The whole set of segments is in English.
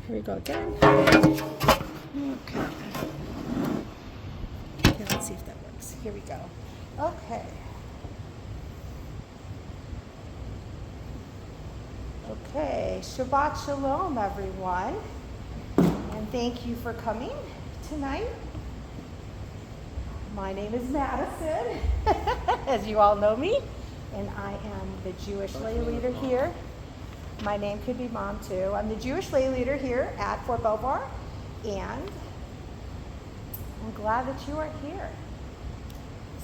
Here we go again. Okay. Okay, let's see if that works. Here we go. Okay. Okay, Shabbat Shalom, everyone. And thank you for coming tonight. My name is Madison, as you all know me, and I am the Jewish lay leader here. My name could be Mom, too. I'm the Jewish lay leader here at Fort Belvoir, and I'm glad that you are here.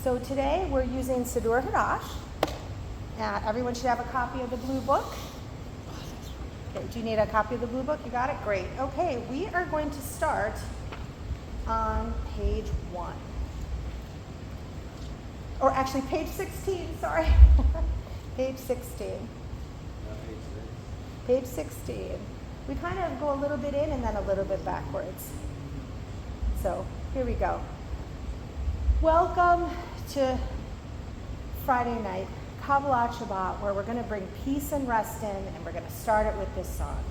So today we're using Siddur Haddash. Everyone should have a copy of the blue book. Okay, do you need a copy of the blue book? You got it? Great. Okay, we are going to start on page 1. Or actually, page 16, sorry. Page 16. Page 16. We kind of go a little bit in and then a little bit backwards. So, here we go. Welcome to Friday night, Kabbalat Shabbat, where we're going to bring peace and rest in, and we're going to start it with this song.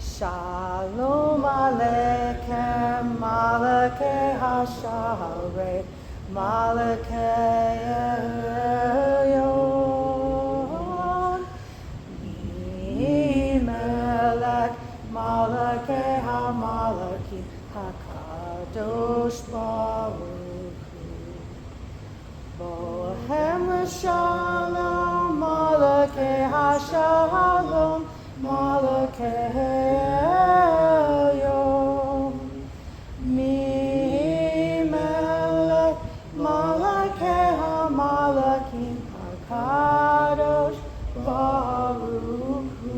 Shalom Aleichem, Malakei HaSharei, Malakei Elyon, Melech, Malakei HaMalakim, HaKadosh Baruch Hu. Bohem Shalom, Malakei HaShalom, Malakei Elyon, Melech, Malakei HaMalakim, HaKadosh Baruch Hu.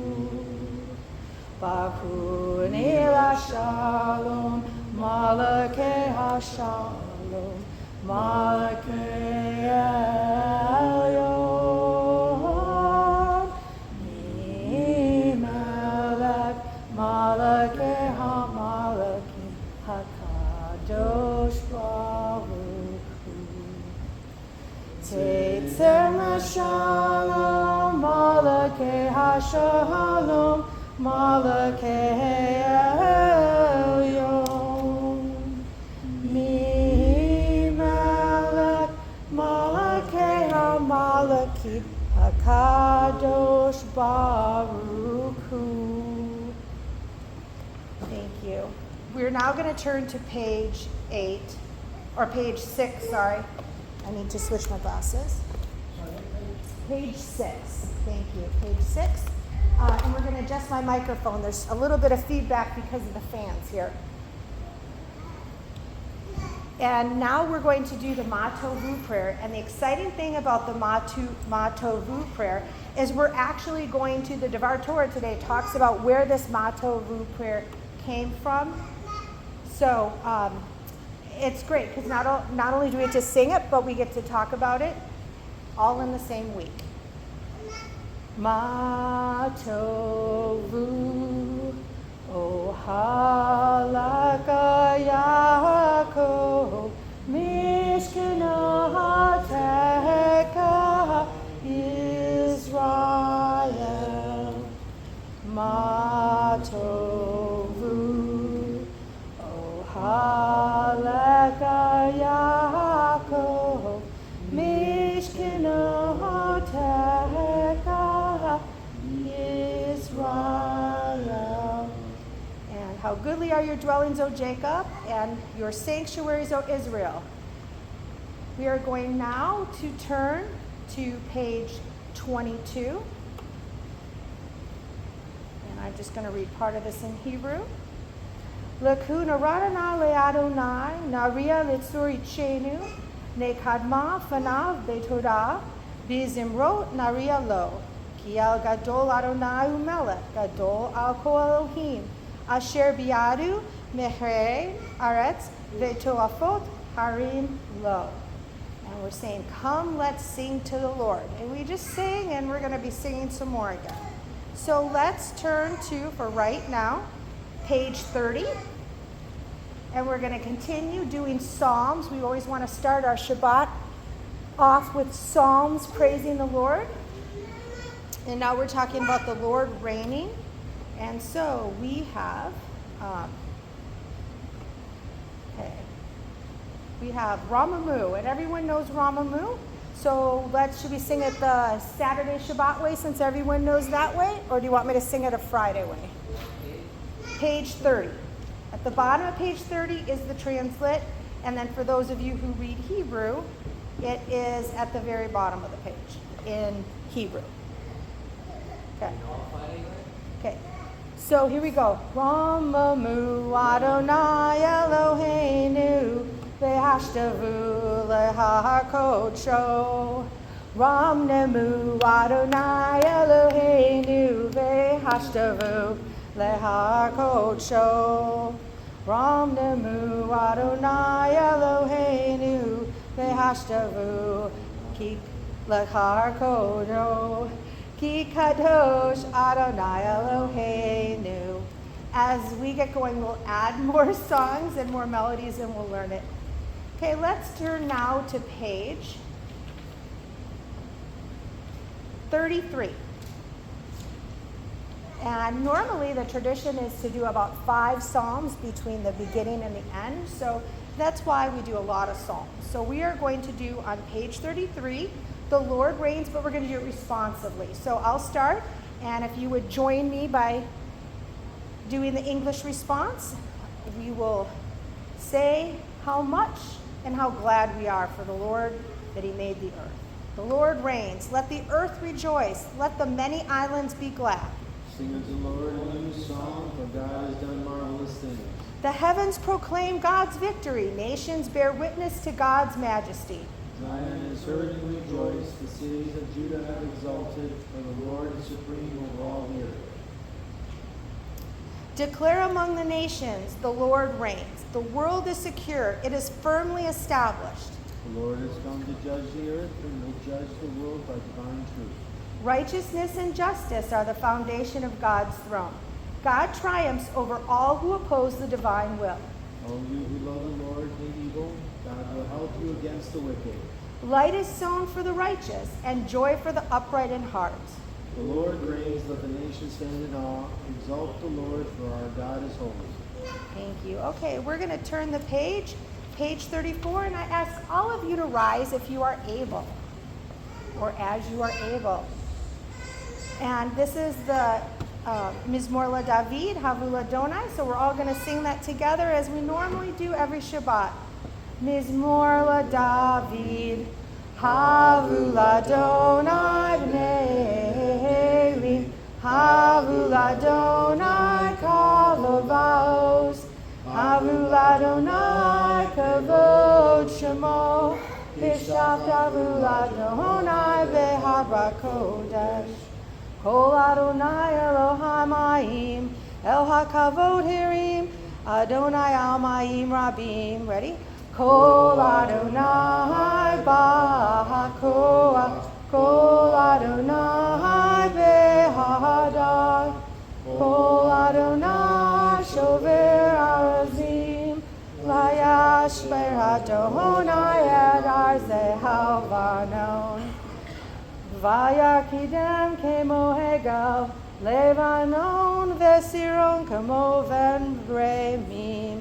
Baruch Nila Shalom, Malakei HaShalom, Malakei Elyon, Melech, Malakei HaMalakim, HaKadosh Baruch Hu. Tetzem Shalom, Malakei HaShalom, Malakei Elyon, Melech, Malakei HaMalakim, HaKadosh Baruch Hu. Thank you. We're now going to turn to page 8, or page 6, sorry. I need to switch my glasses. Page 6. Thank you. Page 6. And we're going to adjust my microphone. There's a little bit of feedback because of the fans here. And now we're going to do the Ma Tovu prayer. And the exciting thing about the Ma Tovu prayer is we're actually going to, the Devar Torah today talks about where this Ma Tovu prayer came from. So it's great because not only do we get to sing it, but we get to talk about it all in the same week. Ma Tovu, O Halaka Yaakov, Mishkanah Israel. Ma Tovu, O Halaka Yaakov, Mishkanah Israel. And how goodly are your dwellings, O Jacob, and your sanctuaries, O Israel. We are going now to turn to page 22. And I'm just going to read part of this in Hebrew. Leku naradana le'adonai, naria litzuri chenu, nekadma fanav betodah, bizimrot naria lo. Ki el gadol Adonai umelech, gadol al kol Elohim, asher biadu mehrei aretz vetoafot harim lo. And we're saying, come, let's sing to the Lord. And we just sing, and we're going to be singing some more again. So let's turn to, for right now, page 30. And we're going to continue doing Psalms. We always want to start our Shabbat off with Psalms praising the Lord. And now we're talking about the Lord reigning. And so we have Okay. We have Ramamu, and everyone knows Ramamu. So should we sing it the Saturday Shabbat way since everyone knows that way? Or do you want me to sing it a Friday way? Page 30. At the bottom of page 30 is the translit. And then for those of you who read Hebrew, it is at the very bottom of the page in Hebrew. Okay. Okay. So here we go. Ramamu Adonai Eloheinu Ve'ashtavu lehakodsho. Ramnemu Adonai Eloheinu Ve'ashtavu lehakodsho. Ramnemu Adonai Eloheinu Ve'ashtavu ki lehakodsho. Ki kadosh Adonai Eloheinu. As we get going, we'll add more songs and more melodies and we'll learn it. Okay, let's turn now to page 33. And normally the tradition is to do about 5 psalms between the beginning and the end. So that's why we do a lot of psalms. So we are going to do on page 33, the Lord reigns, but we're going to do it responsively. So I'll start, and if you would join me by doing the English response, we will say how much and how glad we are for the Lord that he made the earth. The Lord reigns. Let the earth rejoice. Let the many islands be glad. Sing unto the Lord a new song, for God has done marvelous things. The heavens proclaim God's victory. Nations bear witness to God's majesty. Zion has heard and rejoiced. The cities of Judah have exulted, for the Lord is supreme over all the earth. Declare among the nations, the Lord reigns. The world is secure. It is firmly established. The Lord has come to judge the earth and will judge the world by divine truth. Righteousness and justice are the foundation of God's throne. God triumphs over all who oppose the divine will. All you who love the Lord hate evil. God will help you against the wicked. Light is sown for the righteous, and joy for the upright in heart. The Lord reigns, let the nations stand in awe. Exalt the Lord, for our God is holy. Thank you. Okay, we're going to turn the page 34, and I ask all of you to rise if you are able, or as you are able. And this is the Mizmor LaDavid, Havula Donai, so we're all going to sing that together as we normally do every Shabbat. Mizmor LaDavid, Havula Donai B'nei Eli, Havula Donai Kalavos, Havula Donai Kavod Shemo, Bishav Havula Donai Behabra Kodesh, Kol Adonai Elohim Ma'im, El HaKavod Hirim, Adonai Almayim Rabim. Ready? Kol Adonai Ba'akoa, Kol Adonai Behadai, Kol Adonai Shover Arazim, Layashber Adonai Ed Arzeh Halvanon, Vayakidem Kemo Hegal, Levanon Vesiron Kemo Ven Gremim,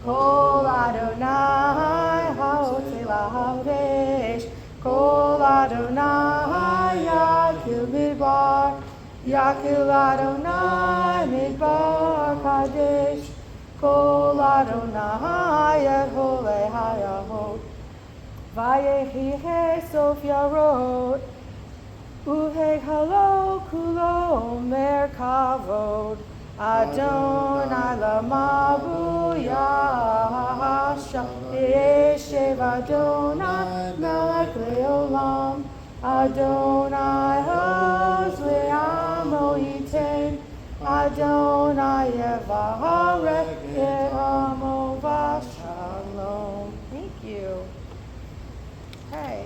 Kol Adonai Haotela Hadesh, Kol Adonai Yakil Midbar, Yakil Adonai Midbar Kadesh, Kol Adonai Yehole Hayahot, Vayehi He Sof Yarot, Uhe Halo Kulo Mer Kavod, Adonai Lamabu Yahasha, Yeshev Adonai Melech Leolam, Adonai Hoz Le'amo Yitain, Adonai Yevarech Ye'amo Vashalom. Thank you. Okay,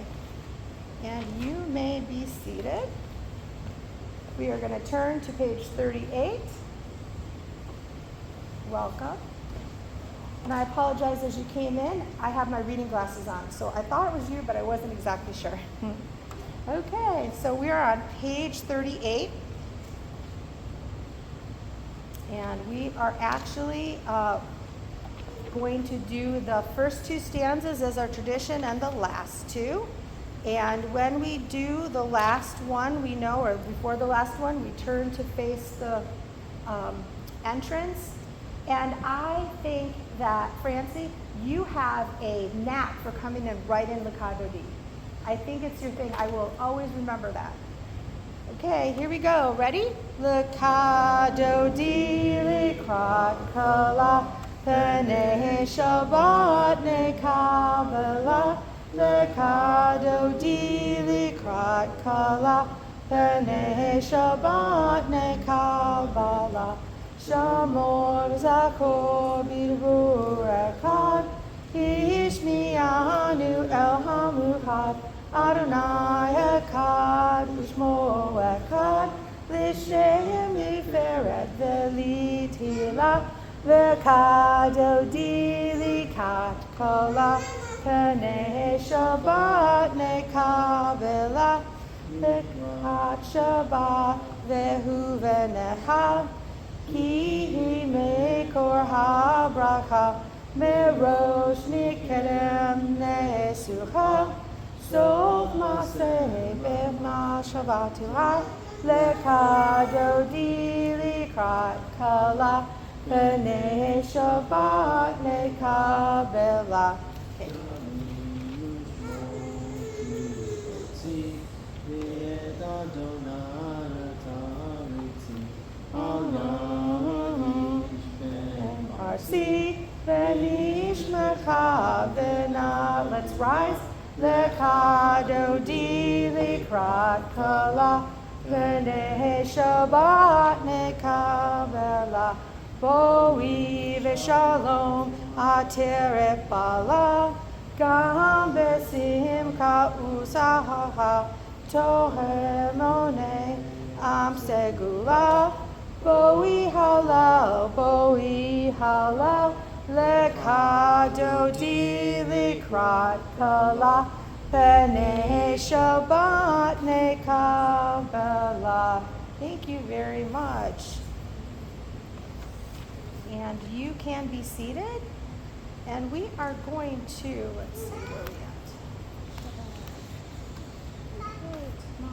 and you may be seated. We are going to turn to page 38. Welcome. And I apologize as you came in. I have my reading glasses on, so I thought it was you, but I wasn't exactly sure. Okay, so we are on page 38. And we are actually going to do the first two stanzas as our tradition and the last two. And when we do the last one, we know, or before the last one, we turn to face the entrance. And I think that, Francie, you have a knack for coming in right in Lekado D. I think it's your thing. I will always remember that. Okay, here we go. Ready? Lekado D, Lekrat Kala, Pene Shabbat, Ne Kabbalat. Lekado D, Lekrat Kala, Pene Shabbat, Ne Kabbalat. Shamor Zakor Bilhu Echad, Ishmianu El Hamuchad, Adonai Echad, Ushmo Echad, L'Shem Yiferet V'Litila, Lekado D, Lekrat Kala, Pene Shabbat, Ne Kabbalat, Lekrat Shabbat, Vehu V'Nechad, Ki Mekor HaBracha, Merosh Nikedem Nesucha, Sof Maseh B'ma Shavatu Lekado D, Lekrat Kala, Pene Shabbat, Ne Kabbalat. Parsi, Benishmecha, Bena. Let's rise. Lekado D, Lekrat Kala, Pene Shabbat, Ne Kabbalat. Boi v'shalom, ateret bala, gam besimcha usahaha, toher moneh, am segula. Boi halal, Lekado D, Lekrat Kala, Pene Shabbat, Ne Kabbalat. Thank you very much. And you can be seated. And we are going to, let's see where we at. 8, 9,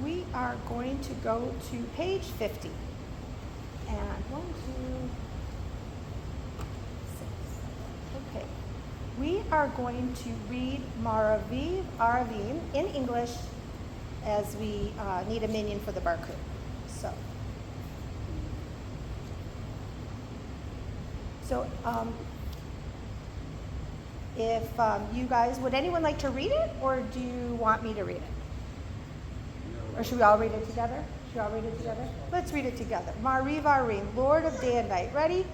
10. We are going to go to page 50. And 1, 2, 6. Okay. We are going to read Maraviv Arvim in English as we need a minion for the Barku. So if you guys, would anyone like to read it, or do you want me to read it? Or should we all read it together? Let's read it together. Mariv Arim, Lord of day and night. Ready?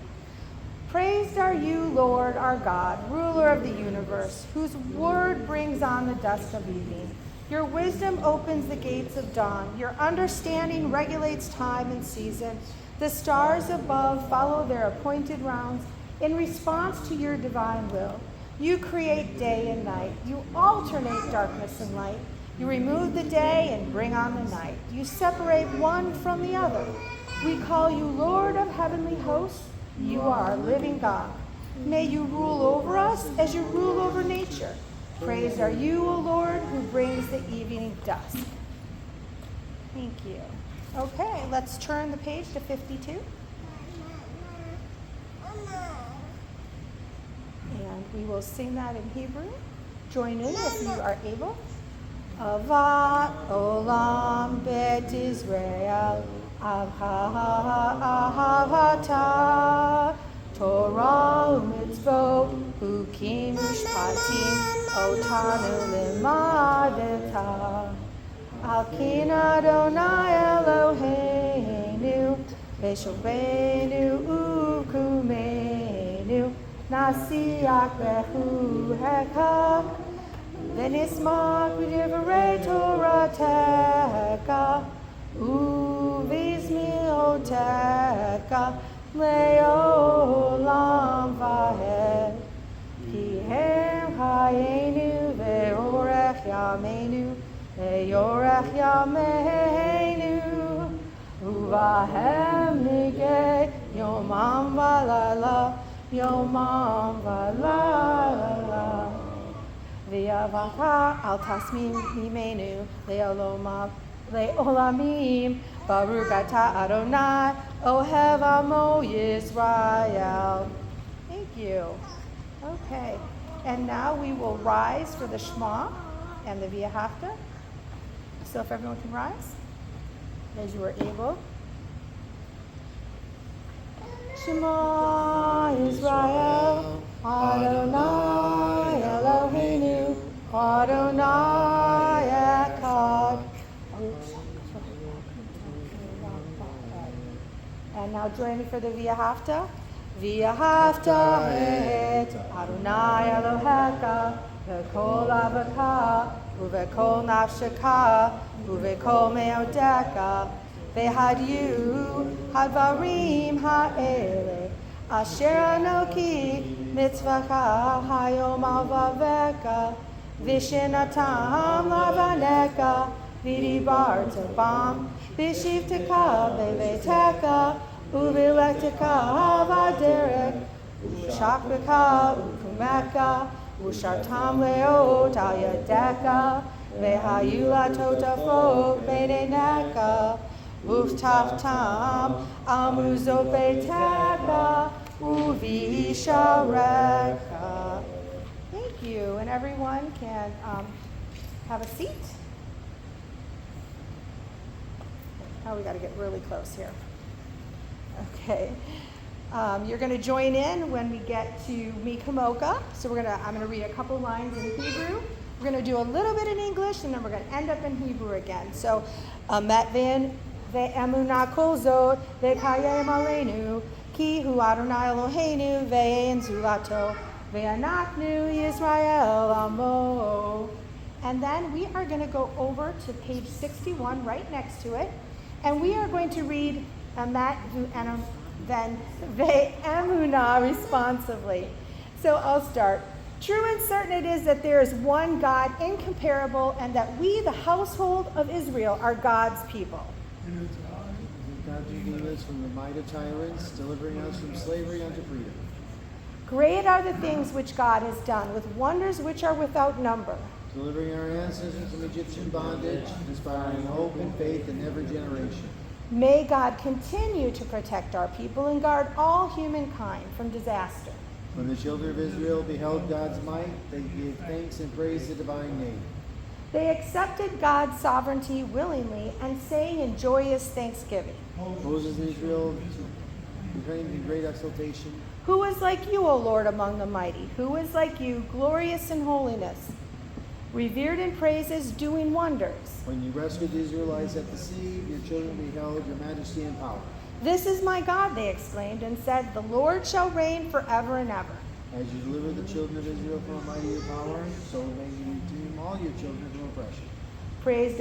Praised are you, Lord, our God, ruler of the universe, whose word brings on the dusk of evening. Your wisdom opens the gates of dawn. Your understanding regulates time and season. The stars above follow their appointed rounds in response to your divine will. You create day and night. You alternate darkness and light. You remove the day and bring on the night. You separate one from the other. We call you Lord of heavenly hosts. You are living God. May you rule over us as you rule over nature. Praised are you, O Lord, who brings the evening dusk. Thank you. Okay, let's turn the page to 52. And we will sing that in Hebrew. Join in if you are able. Avat olam bet Israel, ahavata, Torah u'mitzvot, hukim u'shpatim, otanu limadeta. Al kin Adonai Eloheinu, v'shovenu u'kumenu, nasiach bechuheka, v'nismak v'divrei Toratecha, u'vizmilotecha, le'olam va'ed, ki hem chayenu ve'orech Yameinu, Leyorech Yameinu, Uvahem Nige, Yomam Valala, Yomam Valala. V'yavaka al tasmim mimenu, le'olamim, Baruch atah Adonai, Ohev amo Yisrael. Thank you. Okay, and now we will rise for the Shema and the V'yahavta. So if everyone can rise, as you are able. Shema Yisrael, Adonai Eloheinu, Adonai Echad. And now join me for the V'yahavta. V'yahavta et Adonai Elohecha v'kol avaka u'v'kol nafsheka u'v'kol me'odecha v'hadyu hadvarim ha'ele asher anoki mitzvacha hayom avaveka v'shinatam lavanecha v'dibarta bam v'shivteka bevetecha u'v'lechtecha v'aderech u'shachbeka u'kumeka u'shartam leot al yadecha v'hayu latotafot b'neinecha u'ftaftam al muzot beitecha u'v'isharecha. Thank you, and everyone can have a seat. Oh, we got to get really close here. Okay. You're going to join in when we get to Mikamoka. So I'm going to read a couple lines in Hebrew. We're going to do a little bit in English, and then we're going to end up in Hebrew again. So, Metvin ve'emunah kol zot ve'kayem aleinu ki hu Adonai Eloheinu ve'en zulato ve'anachnu Yisrael amo. And then we are going to go over to page 61 right next to it, and we are going to read Amat and then ve'emunah responsively. So I'll start. True and certain it is that there is one God, incomparable, and that we, the household of Israel, are God's people. God you gave us from the might of tyrants, delivering us from slavery unto freedom. Great are the things which God has done, with wonders which are without number. Delivering our ancestors from Egyptian bondage, inspiring hope and faith in every generation. May God continue to protect our people and guard all humankind from disaster. When the children of Israel beheld God's might, they gave thanks and praised the divine name. They accepted God's sovereignty willingly and sang in joyous thanksgiving. Moses and Israel proclaimed in great exultation. Who is like you, O Lord, among the mighty? Who is like you, glorious in holiness, revered in praises, doing wonders? When you rescued the Israelites at the sea, your children beheld your majesty and power. This is my God, they exclaimed, and said, the Lord shall reign forever and ever. As you deliver the children of Israel from a mighty power, so may you redeem all your children from oppression. Praised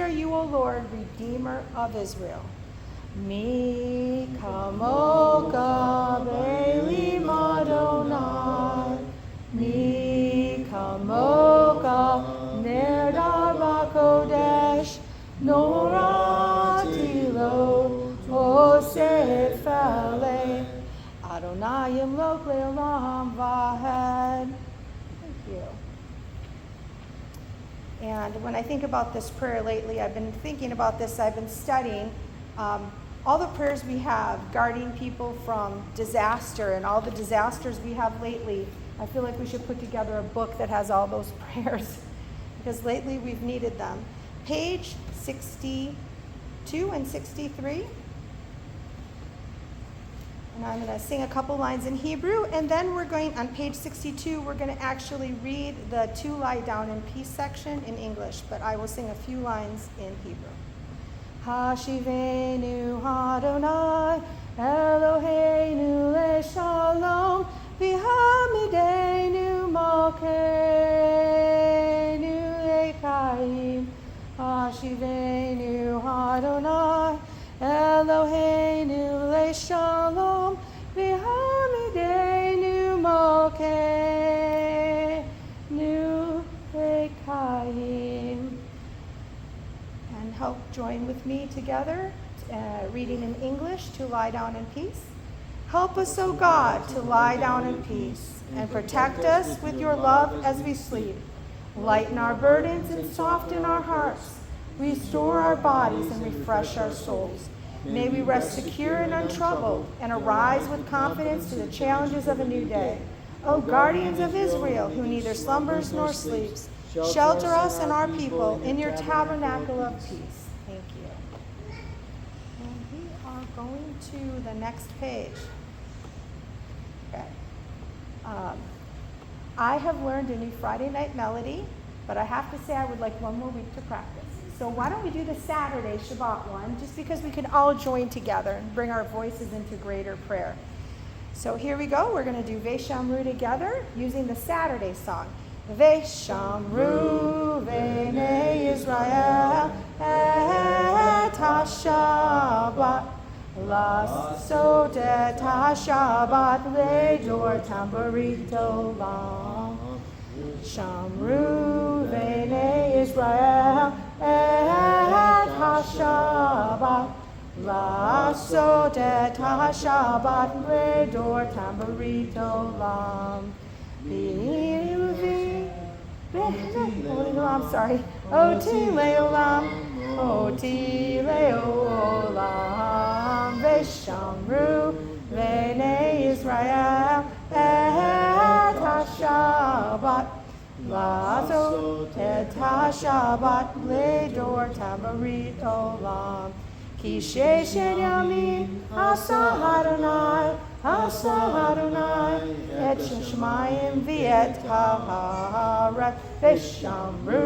are you, O Lord, Redeemer of Israel. Mi kamoka be'elim Adonai, mi kamoka nerdar b'kodesh, norati lo oseh fale, Adonai yimlok le'olam vahed. Thank you. And when I think about this prayer lately, I've been thinking about this, I've been studying all the prayers we have, guarding people from disaster and all the disasters we have lately. I feel like we should put together a book that has all those prayers because lately we've needed them. Page 62 and 63. And I'm going to sing a couple lines in Hebrew, and then we're going, on page 62, we're going to actually read the two lie down in peace section in English, but I will sing a few lines in Hebrew. Hashivenu Adonai Eloheinu leShalom v'hamidenu malkeinu lechaim. Hashivenu Adonai Eloheinu leShalom v'hamidenu malkeinu help join with me together, reading in English, to lie down in peace. Help us, O God, to lie down in peace, and protect us with your love as we sleep. Lighten our burdens and soften our hearts. Restore our bodies and refresh our souls. May we rest secure and untroubled, and arise with confidence to the challenges of a new day. O guardians of Israel, who neither slumbers nor sleeps, shelter us and our people in your tabernacle of peace. Thank you. And we are going to the next page. Okay. I have learned a new Friday night melody, but I have to say I would like one more week to practice. So why don't we do the Saturday Shabbat one, just because we can all join together and bring our voices into greater prayer. So here we go. We're going to do Veshamru together using the Saturday song. Veshamru v'nei Yisrael et ha-Shabbat Lasot et ha-Shabbat le'dor tambarit olam Shamru v'nei Yisrael et ha-Shabbat Lasot et ha-Shabbat le'dor tambarit olam I'm sorry. Oti le'olam, oti le'olam, v'shamru v'nei Yisrael et ha-Shabbat, la'asot et ha-Shabbat le'dor tambarit olam. Ki sheshet yamim asa Adonai, asa Adonai, et sheshmayim v'et ha'aretz, v'shamru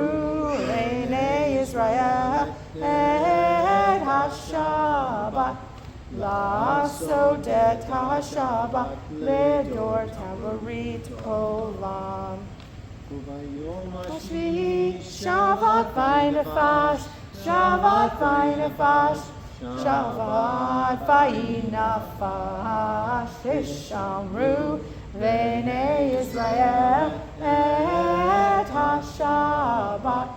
v'nei Yisrael et ha-Shabbat, la'asot et ha-Shabbat le'dor tambarit olam. Shvi Shabbat v'nefash, Shabbat v'nefash, Shabbat v'nefash, Shamru v'nei Yisrael et ha-Shabbat,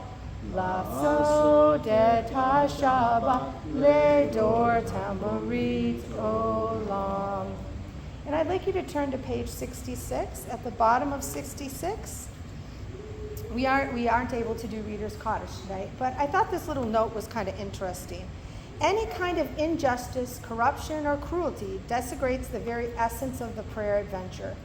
Lasot et ha-Shabbat le'dor tambarit olam. And I'd like you to turn to page 66. At the bottom of 66, we aren't able to do Reader's Kaddish tonight, but I thought this little note was kind of interesting. Any kind of injustice, corruption, or cruelty desecrates the very essence of the prayer adventure,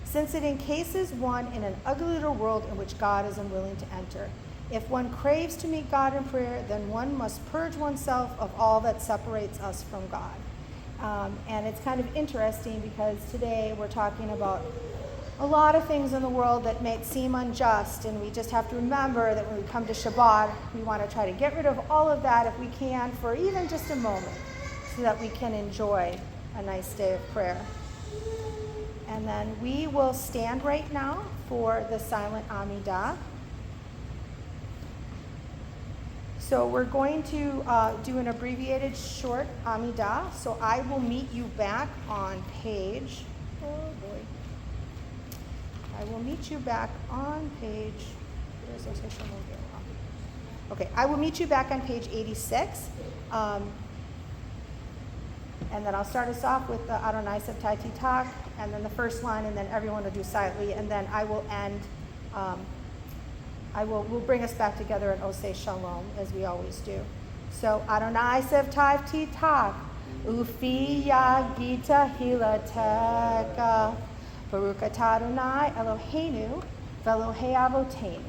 since it encases one in an ugly little world in which God is unwilling to enter. If one craves to meet God in prayer, then one must purge oneself of all that separates us from God. And it's kind of interesting because today we're talking about a lot of things in the world that may seem unjust, and we just have to remember that when we come to Shabbat, we want to try to get rid of all of that if we can for even just a moment, so that we can enjoy a nice day of prayer. And then we will stand right now for the silent Amidah. So we're going to do an abbreviated short Amidah. So I will meet you back on page, I will meet you back on page, okay, I will meet you back on page 86. And then I'll start us off with the Adonai Sabtai Titak, and then the first line, and then everyone will do silently, and then I will end, we'll bring us back together in Oseh Shalom, as we always do. So Adonai Sabtai Titak, Ufi Yagita Hilateka, Baruch atah Adonai Eloheinu v'Elohei Avoteinu.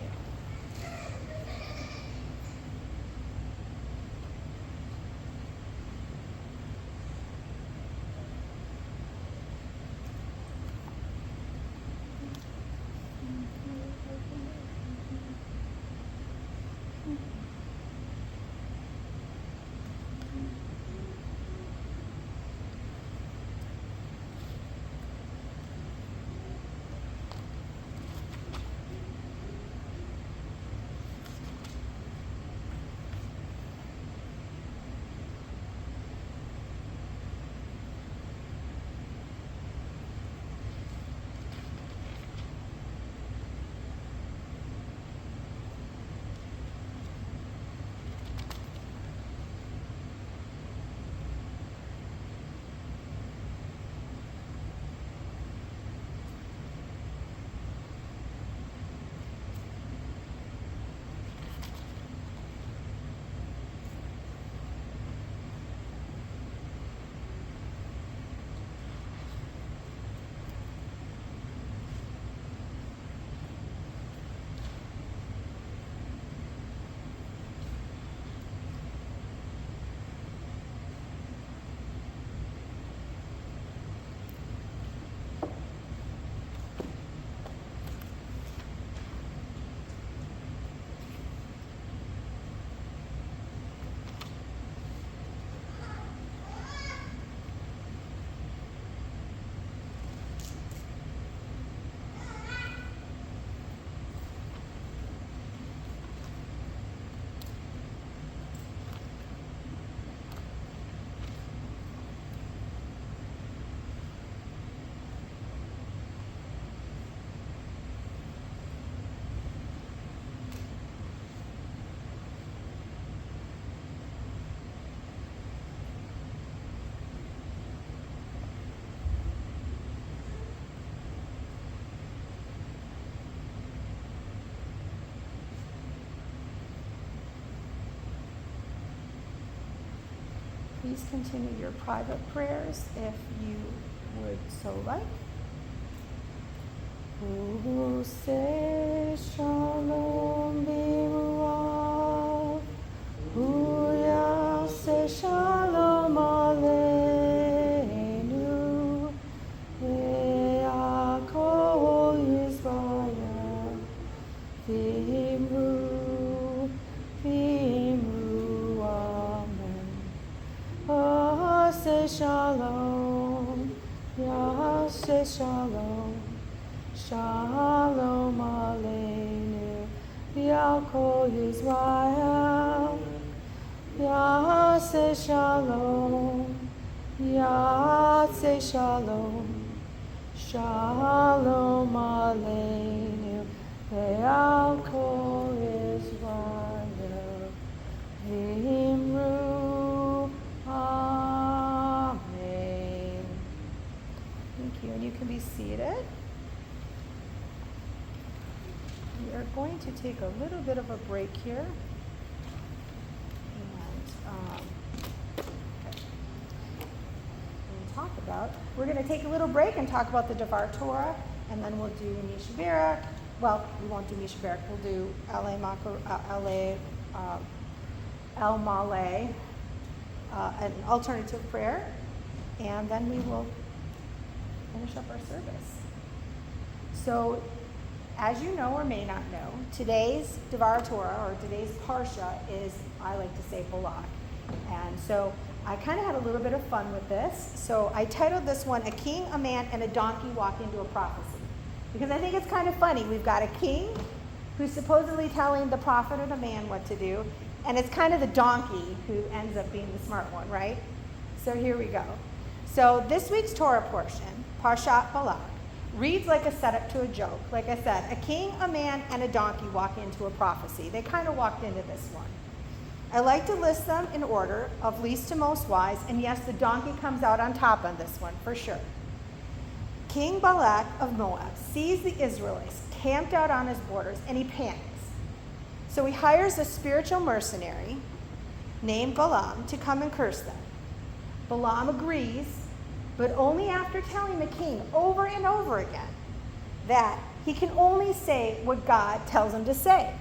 please continue your private prayers if you would so like. Use shalom b'ruach, uyase shalom aleinu, ve'akol Yisrael, v'imru, amen. Yase shalom, yase shalom. Shalom Aleinu, Ya'akol Yisrael, Ya'aseh Shalom, Ya'aseh Shalom, Shalom Aleinu, Ya'akol Yisrael, V'imru, amen. Thank you, and you can be seated. We are going to take a little bit of a break here. We're going to take a little break and talk about the Devar Torah, and then we'll do Misha Barak. Well, we won't do Misha Barak. We'll do El Maleh, an alternative prayer, and then we will finish up our service. So, as you know or may not know, today's Devar Torah, or today's Parsha, is, I like to say, Balak. And so I kind of had a little bit of fun with this. So I titled this one, A King, a Man, and a Donkey Walk into a Prophecy. Because I think it's kind of funny. We've got a king who's supposedly telling the prophet or the man what to do, and it's kind of the donkey who ends up being the smart one, right? So here we go. So this week's Torah portion, Parshat Balak, reads like a setup to a joke. Like I said, a king, a man, and a donkey walk into a prophecy. They kind of walked into this one. I like to list them in order of least to most wise, and yes, the donkey comes out on top on this one, for sure. King Balak of Moab sees the Israelites camped out on his borders, and he panics. So he hires a spiritual mercenary named Balaam to come and curse them. Balaam agrees, but only after telling the king over and over again that he can only say what God tells him to say.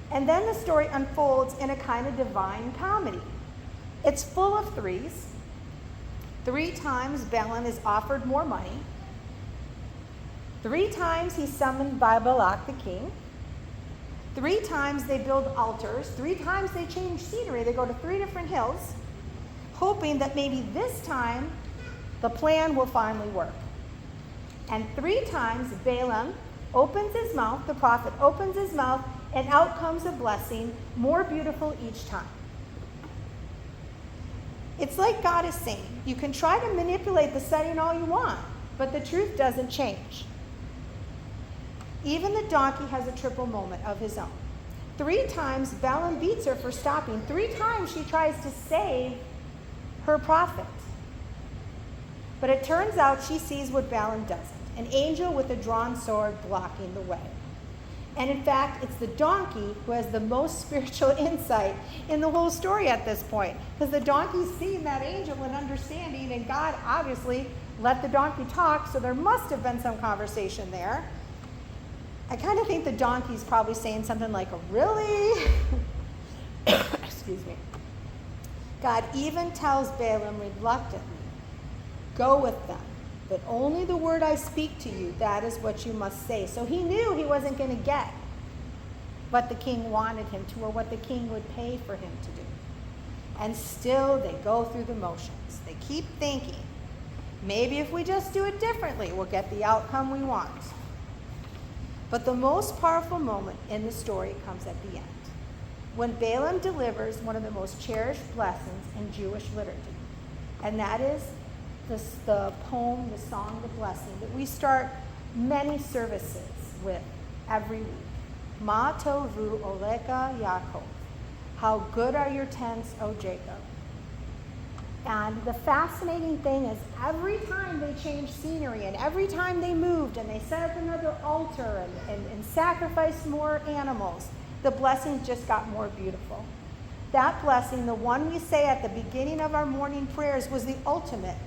And then the story unfolds in a kind of divine comedy. It's full of threes. 3 times Balaam is offered more money. 3 times he's summoned by Balak the king. 3 times they build altars. 3 times they change scenery. They go to 3 different hills, hoping that maybe this time the plan will finally work. And 3 times Balaam opens his mouth, the prophet opens his mouth, and out comes a blessing, more beautiful each time. It's like God is saying, you can try to manipulate the setting all you want, but the truth doesn't change. Even the donkey has a triple moment of his own. 3 times Balaam beats her for stopping. 3 times she tries to save her prophet. But it turns out she sees what Balaam doesn't, an angel with a drawn sword blocking the way. And in fact, it's the donkey who has the most spiritual insight in the whole story at this point. Because the donkey's seeing that angel and understanding, and God obviously let the donkey talk, so there must have been some conversation there. I kind of think the donkey's probably saying something like, really? Excuse me. God even tells Balaam reluctantly, go with them. But only the word I speak to you, that is what you must say. So he knew he wasn't going to get what the king wanted him to, or what the king would pay for him to do. And still they go through the motions. They keep thinking, maybe if we just do it differently, we'll get the outcome we want. But the most powerful moment in the story comes at the end, when Balaam delivers one of the most cherished blessings in Jewish liturgy. And that is the poem, the song, the blessing that we start many services with every week. Ma tovu oleka Yaakov. How good are your tents, O Jacob. And the fascinating thing is, every time they changed scenery, and every time they moved, and they set up another altar and sacrificed more animals, the blessings just got more beautiful. That blessing, the one we say at the beginning of our morning prayers, was the ultimate.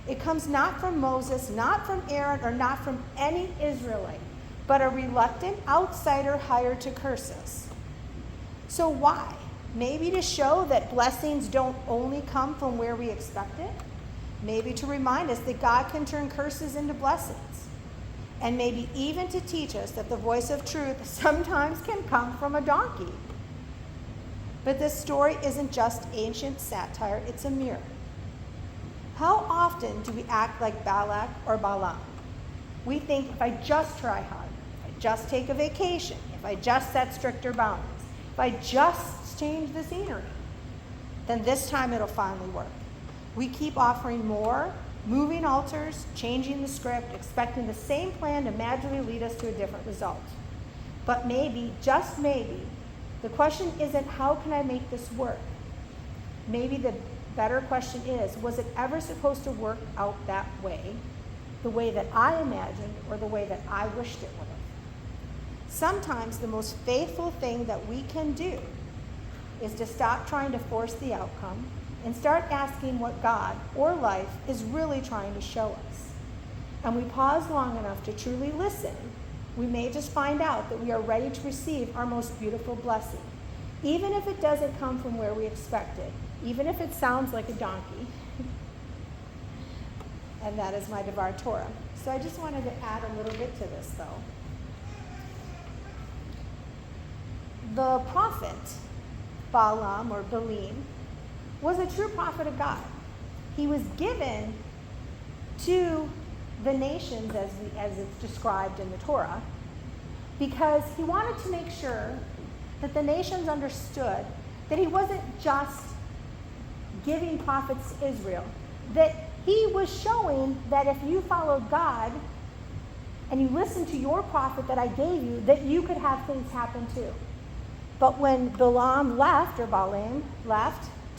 It comes not from Moses, not from Aaron, or not from any Israelite, but a reluctant outsider hired to curse us. So why? Maybe to show that blessings don't only come from where we expect it. Maybe to remind us that God can turn curses into blessings. And maybe even to teach us that the voice of truth sometimes can come from a donkey. But this story isn't just ancient satire, it's a mirror. How often do we act like Balak or Balaam? We think if I just try harder, if I just take a vacation, if I just set stricter boundaries, if I just change the scenery, then this time it'll finally work. We keep offering more, moving altars, changing the script, expecting the same plan to magically lead us to a different result. But maybe, just maybe, the question isn't how can I make this work? Maybe the better question is, was it ever supposed to work out that way, the way that I imagined or the way that I wished it would have? Sometimes the most faithful thing that we can do is to stop trying to force the outcome and start asking what God or life is really trying to show us. And we pause long enough to truly listen, we may just find out that we are ready to receive our most beautiful blessing, even if it doesn't come from where we expect it, even if it sounds like a donkey. And that is my Devar Torah. So I just wanted to add a little bit to this, though. The prophet, Balaam or Balaam, was a true prophet of God. He was given to the nations as it's described in the Torah because he wanted to make sure that the nations understood that he wasn't just giving prophets to Israel, that he was showing that if you followed God and you listened to your prophet that I gave you, that you could have things happen too. But when Balaam left to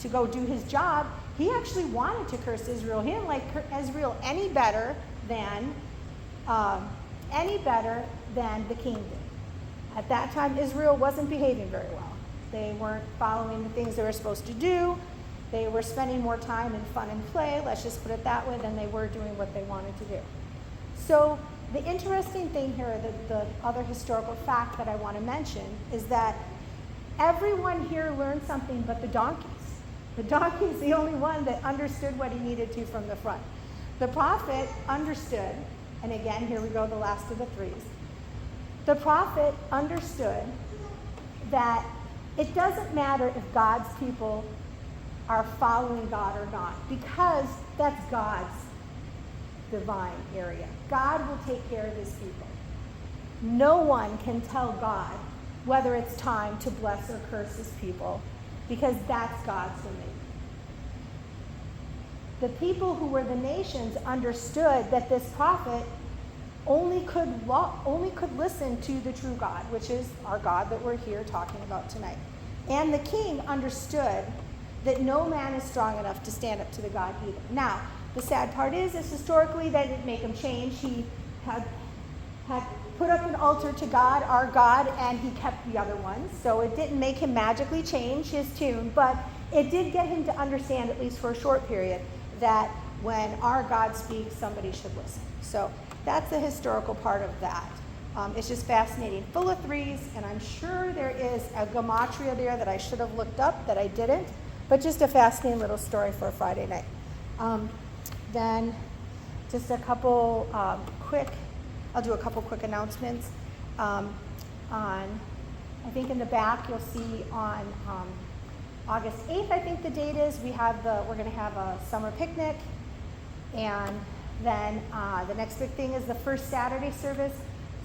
go do his job, he actually wanted to curse Israel. He didn't like Israel any better than the king did. At that time, Israel wasn't behaving very well. They weren't following the things they were supposed to do. They were spending more time in fun and play, let's just put it that way, than they were doing what they wanted to do. So the interesting thing here, the other historical fact that I want to mention, is that everyone here learned something but the donkeys. The donkey's the only one that understood what he needed to from the front. The prophet understood, and again, here we go, the last of the threes. The prophet understood that it doesn't matter if God's people are following God or not, because that's God's divine area. God will take care of his people. No one can tell God whether it's time to bless or curse his people, because that's God's domain. The people who were the nations understood that this prophet only could listen to the true God, which is our God that we're here talking about tonight. And the king understood that no man is strong enough to stand up to the God either. Now, the sad part is historically that didn't make him change. He had put up an altar to God, our God, and he kept the other ones. So it didn't make him magically change his tune, but it did get him to understand, at least for a short period, that when our God speaks, somebody should listen. So that's the historical part of that. It's just fascinating. Full of threes, and I'm sure there is a gematria there that I should have looked up that I didn't, but just a fascinating little story for a Friday night. Then just I'll do a couple quick announcements. I think in the back you'll see on August 8th, I think the date is, we're going to have a summer picnic. And then the next big thing is the first Saturday service.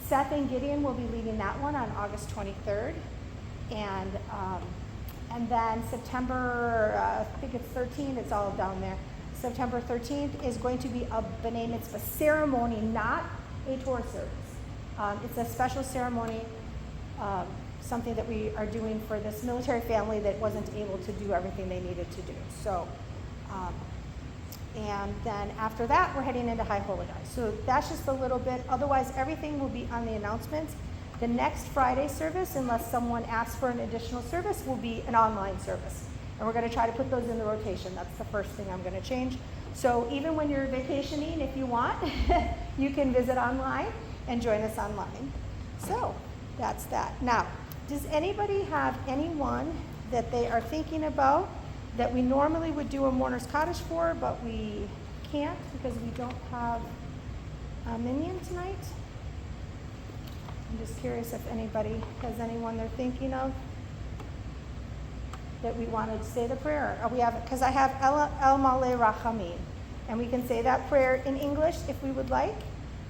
Seth and Gideon will be leading that one on August 23rd. And then September, I think it's 13th, it's all down there. September 13th is going to be a B'nai Mitzvah ceremony, not a Torah service. It's a special ceremony, something that we are doing for this military family that wasn't able to do everything they needed to do. So, and then after that, we're heading into High Holy Day. So that's just a little bit. Otherwise, everything will be on the announcements. The next Friday service, unless someone asks for an additional service, will be an online service. And we're going to try to put those in the rotation. That's the first thing I'm going to change. So even when you're vacationing, if you want, you can visit online and join us online. So that's that. Now, does anybody have anyone that they are thinking about that we normally would do a mourner's cottage for, but we can't because we don't have a minion tonight? I'm just curious if anybody has anyone they're thinking of that we wanted to say the prayer. We have, because I have El Maleh Rachamim, and we can say that prayer in English if we would like,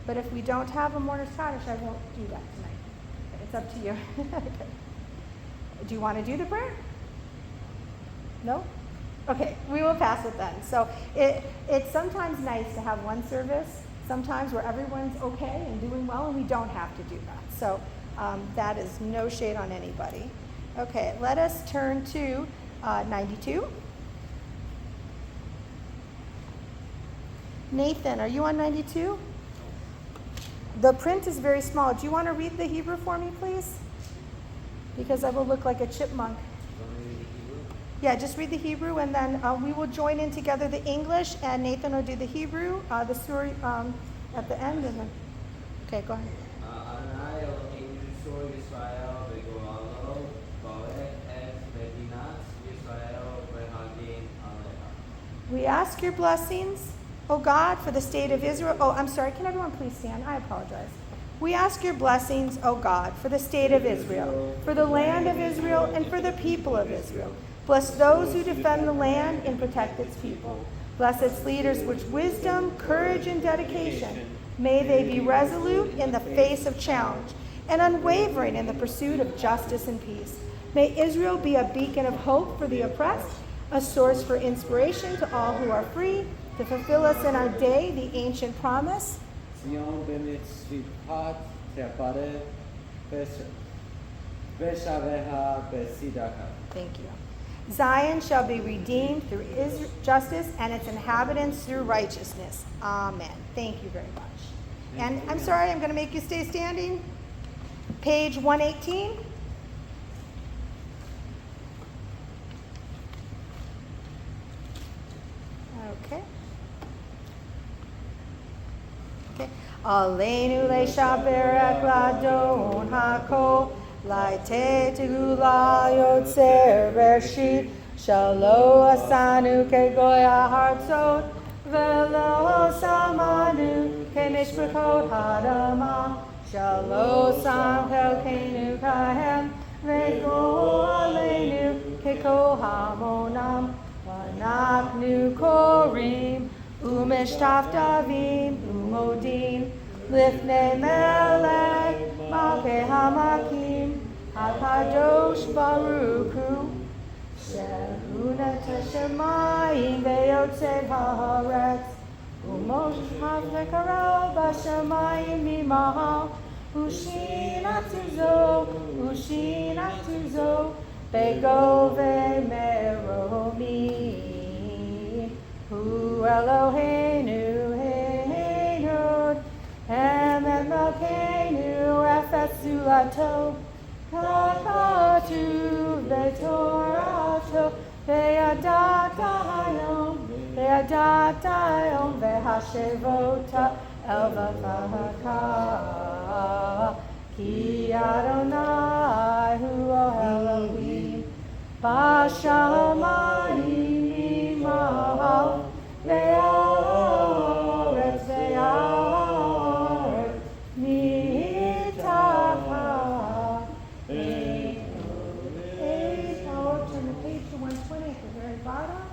but if we don't have a mourner's cottage, I won't do that tonight. It's up to you. Okay. Do you want to do the prayer? No? Okay, we will pass it then. So it's sometimes nice to have one service, sometimes where everyone's okay and doing well, and we don't have to do that. So that is no shade on anybody. Okay, let us turn to 92. Nathan, are you on 92? The print is very small. Do you want to read the Hebrew for me, please? Because I will look like a chipmunk. Yeah, just read the Hebrew, and then we will join in together the English, and Nathan will do the Hebrew, the story at the end. And then, okay, go ahead. Adonai Elohim Yisrael Yisrael v'goralo Balak et medinat Yisrael v'hagim aleha. We ask your blessings, O God, for the state of Israel. Oh, I'm sorry. Can everyone please stand? I apologize. We ask your blessings, O God, for the state of Israel, for the land of Israel, and for the people of Israel. Bless those who defend the land and protect its people. Bless its leaders with wisdom, courage, and dedication. May they be resolute in the face of challenge and unwavering in the pursuit of justice and peace. May Israel be a beacon of hope for the oppressed, a source for inspiration to all who are free, to fulfill us in our day the ancient promise. Zion b'mitzvot te'apare v'shaveha b'sidaka. Thank you. Zion shall be redeemed through justice and its inhabitants through righteousness. Amen. Thank you very much. And I'm sorry, I'm going to make you stay standing. Page 118. Okay. Okay. Aleinu le'shaberek ladon hakol laite tegula yotzer bershit shalo asanu kegoya hartzot velo samanu kemishpachot hadama shalo samchel kenu kahem vego aleinu kekohamonam vanaknu korim umeshtavdavim umodim lifnei melech malkei hamakim hakadosh baruch hu shehunat hashemayim veyotzei haaretz umoshav vekarav bashamayim mimahal ushinatuzo bego vemeromi hu Eloheinu heinud Emet Malkeinu Efes Zulato Kakatu Vetorato Ve'adatayom Ve'hashevota Elvavahaka Ki Adonai Hu Elohim Bashamayim Imahal Ve'aretz Ve'aretz Mitaka turn the page to 120 at the very bottom.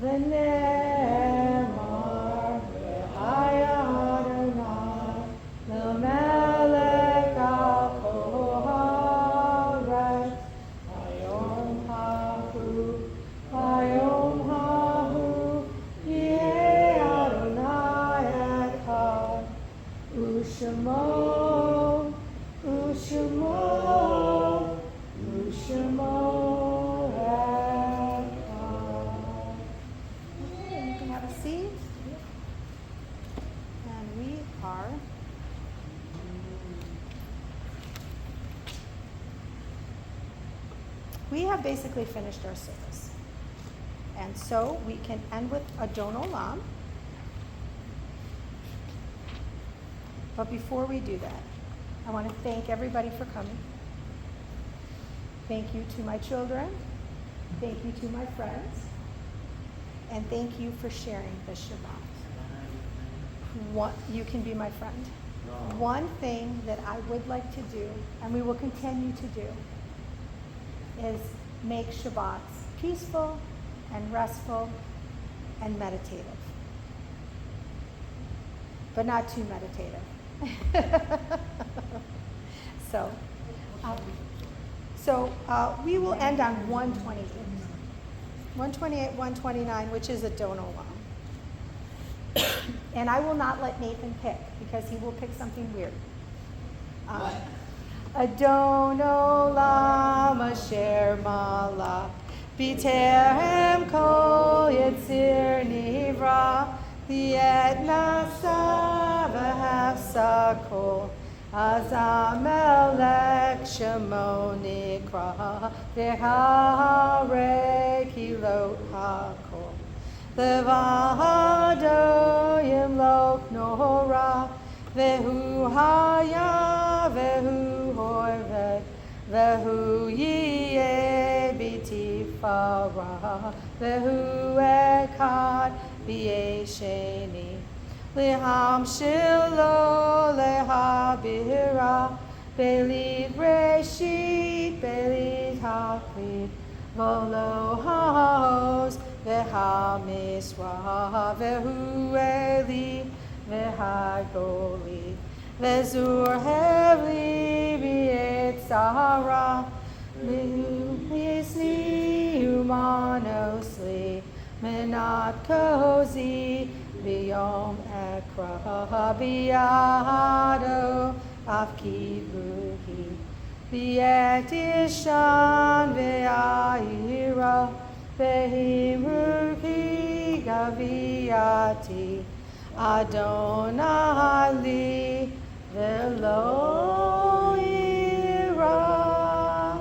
V'nemar Ve'haya Adonai L'melech al kol haaretz Hayom hahu Hayom hahu Yeh Adonai echad U'shemo U'shemo U'shemo echad. Okay, you can have a seat. And we are we have basically finished our service. And so we can end with Adon Olam. But before we do that, I want to thank everybody for coming. Thank you to my children. Thank you to my friends. And thank you for sharing the Shabbat. You can be my friend. One thing that I would like to do, and we will continue to do, is make Shabbats peaceful and restful and meditative. But not too meditative. So we will end on 128. 128, 129, which is Adon Olam. And I will not let Nathan pick, because he will pick something weird. Adon Olam Asher Malach B'terem Kol Yetzir Nivra V'et Nasa V'hafsakol Azamelech Shemo Nikra V'harei Kilot HaKol Levado Yimlok Nora Vehu Haya Vehu Horvet Vehu Yeh B'tifara Vehu Echad B'yesheni Leham Shilo Lehabira Belid Reshit Belid Haklid Volo Haos V'hamisra Vehu Eli V'hagoli V'zur Hevli V'yetzara V'hu Yisni Humanosli Menat Kozi V'yom Ekra B'yado Afkid Ruhi V'yet Ishan V'ayira V'himruki Gaviyati Adonai li v'lo ira.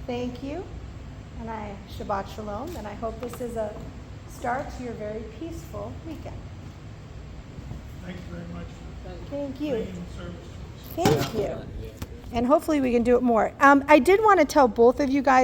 Thank you, and Shabbat Shalom, and I hope this is a start to your very peaceful weekend. Thank you very much for Thank you. bringing service to us. Thank you. And hopefully we can do it more. I did want to tell both of you guys